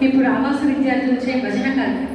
ఇప్పుడు ఆవాస విద్యార్థులచే భజన కార్యక్రమం.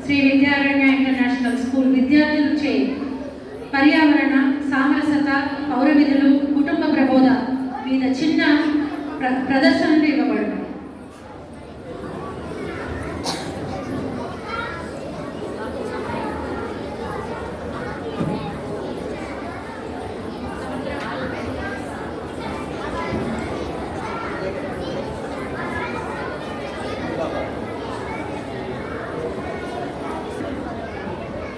శ్రీ విద్యారణ్య ఇంటర్నేషనల్ స్కూల్ విద్యార్థులచే పర్యావరణ సామరస్యత పౌర విధులు కుటుంబ ప్రబోధ మీద చిన్న ప్రదర్శనలు ఇవ్వబడును.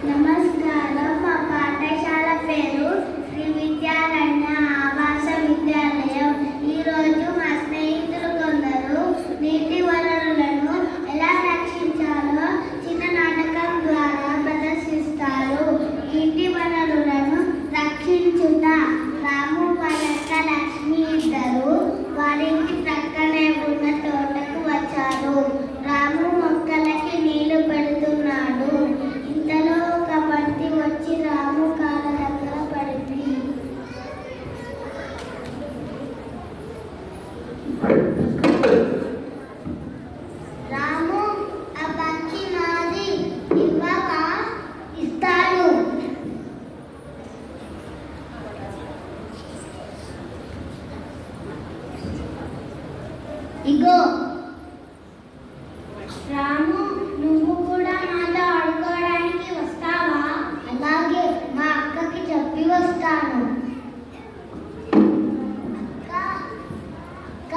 నమస్కారం. మా పాఠశాల పేరు శ్రీ విద్యారణ్య ఆవాస విద్యాలయం. ఈరోజు మా స్నేహితులు కొందరు నీటి వనరులను ఎలా రక్షించాలో చిన్న నాటకం ద్వారా ప్రదర్శిస్తారు. నీటి వనరులను రక్షించుట. రాము వాళ్ళక్క లక్ష్మి ఇద్దరు వారింటి ప్రక్కనే ఉన్న తోటకు వచ్చారు. రాము మొక్కలకి నీళ్లు పెడుతున్నాడు. ఇంతలో ఒక బంతి వచ్చి రాము కాళ్ళ దగ్గర పడింది. రాము, ఆ బంతి నాది, ఇవ్వవా? ఇస్తాను. ఇగో. రాము, నువ్వు కూడా నాతో ఆడుకోవడానికి వస్తావా? అలాగే, మా అక్కకి చెప్పి వస్తాను. అక్క,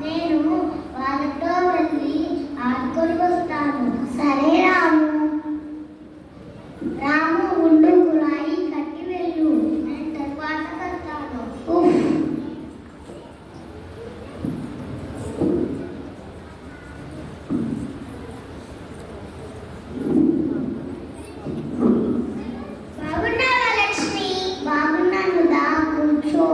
నేను వాళ్ళతో వెళ్ళి ఆడుకొని వస్తాను. సరే రాము. రాము, ఉండు, కుళాయి కట్టి వెళ్ళు, నేను తర్వాత కడతాను. బాగున్నావా లక్ష్మి? బాగున్నాను దా, కూర్చో.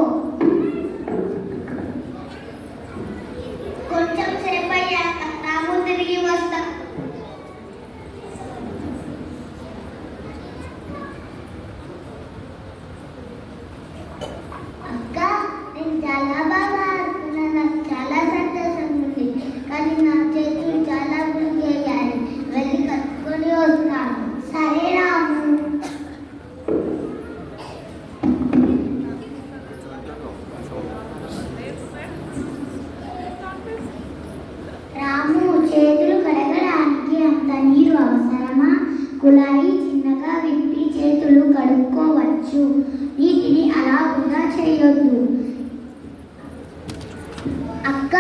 కొంచెం సేపు అయ్యాక రాము తిరిగి వస్తా. అక్క, నేను చాలా బాగా ఆడుకున్నాను. నాకు చాలా సంతోషంగా ఉంది. కానీ నా చేతులు చాలా అయ్యాయి. వెళ్ళి కట్టుకొని వస్తాను. సరే రాము. రాము, చేతులు కడగడానికి అంత నీరు అవసరమా? కుళాయి చిన్నగా విప్పి చేతులు కడుక్కోవచ్చు. నీటిని అలా వృధా చేయొద్దు. అక్క,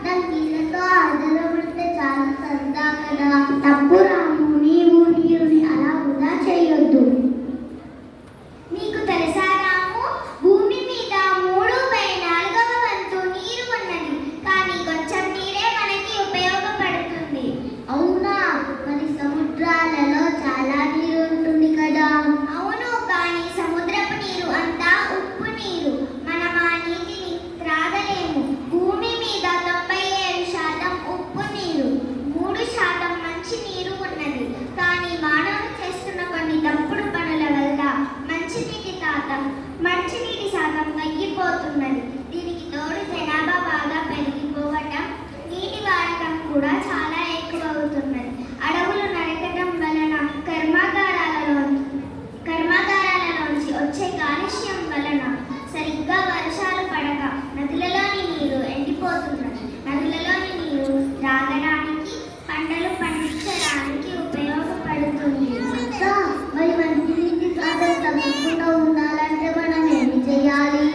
నాకు నీళ్ళతో ఆదరం పడితే చాలా సరదా కదా. తప్పు రాము, నీవు నీరుని అలా వృధా చేయొద్దు. నీకు తెలుసా రాము, భూమి మీద 3/4 వంతు నీరు ఉన్నది. కానీ కొంచెం నీరే మనకి ఉపయోగపడుతుంది. అవునా? మరి సముద్రాలలో చాలా నీరు ఉంటుంది కదా. అవును, కానీ సముద్రపు నీరు అంతా ఉప్పు నీరు. మనం ఆ నీటిని త్రాగలేము. భూమి మీద 97% ఉప్పు నీరు, 3% మంచి నీరు ఉన్నది. కానీ మానవులు చేస్తున్న కొన్ని తప్పుడు పనుల వల్ల మంచినీటి శాతం తగ్గిపోతున్నది. దీనికి తోడు జనాభా బాగా పెరిగిపోవటం, నీటి వాడకం కూడా చాలా ఎక్కువ అవుతున్నది. అడవులు నరకటం వలన కర్మాగారాలలోంచి వచ్చే కాలుష్యం వలన సరిగ్గా వర్షాలు పడక నదులలోని నీరు ఎండిపోతున్నది. నదులలోని నీరు త్రాగడానికి, పంటలు పండించడానికి ఉపయోగపడుతుంది. మరి మంచినీటి శాతం తగ్గకుండా ఉండాలంటే మనం ఏమి చేయాలి?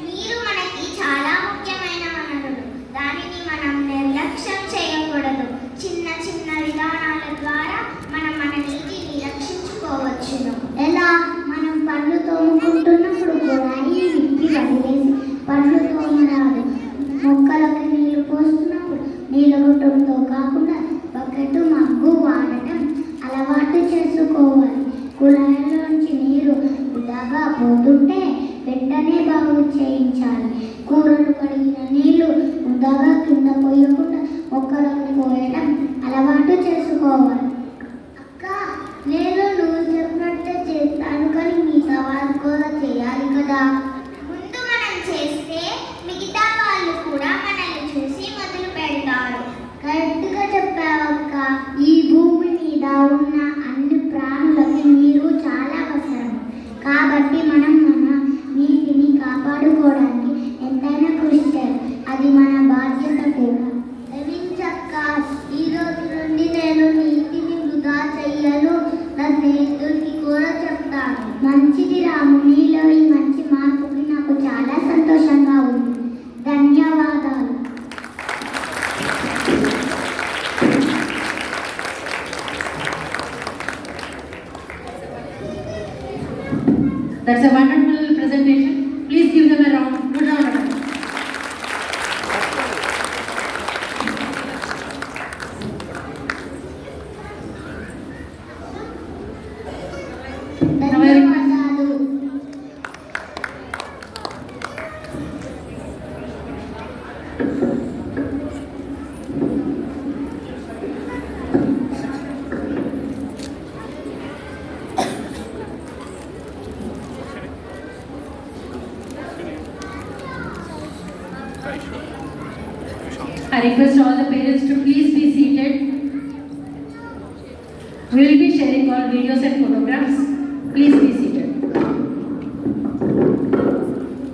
నీరు మనకి చాలా ముఖ్యమైన వనరులు. దానిని మనం నిర్లక్ష్యం చేయకూడదు. చిన్న చిన్న విధానాల ద్వారా మనం మన నీటిని రక్షించుకోవచ్చును. ఎలా? మనం పళ్ళు తోముకుంటున్నప్పుడు కుళాయి విప్పి వదిలేసి పళ్ళు తోమరాదు. మొక్కలకు నీళ్లు పోస్తున్నప్పుడు నీళ్ళ గుట్టంతో కాకుండా బకెట్, మగ్గు వాడటం అలవాటు చేసుకోవాలి. కుళాయిలోంచి నీరు వృధాగా పోతుంటే వెంటనే బాగు చేయించాలి. కూరలు కడిగిన నీళ్లు వృధాగా కింద పోయకుండా మొక్కలకు పోయడం అలవాటు చేసుకోవాలి. అక్క, నేను నువ్వు చెప్పినట్టే చేస్తాను, కానీ మిగతా వాళ్ళు కూడా చేయాలి కదా. ముందు మనం చేస్తే మిగతా వాళ్ళు కూడా మనల్ని చూసి మొదలు పెడతారు. కరెక్ట్గా చెప్పావక్క. ఈ భూమి మీద ఉన్న That's a wonderful presentation. Please give them a round, good round of applause. ధన్యవాదాలు. I request all the parents to please be seated. We will be sharing all videos and photographs. Please be seated.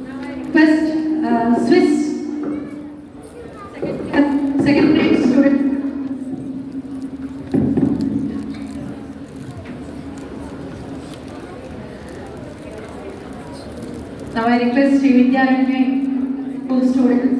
Now I request Swiss second grade student. Now I request Sri Vidyaranya school student.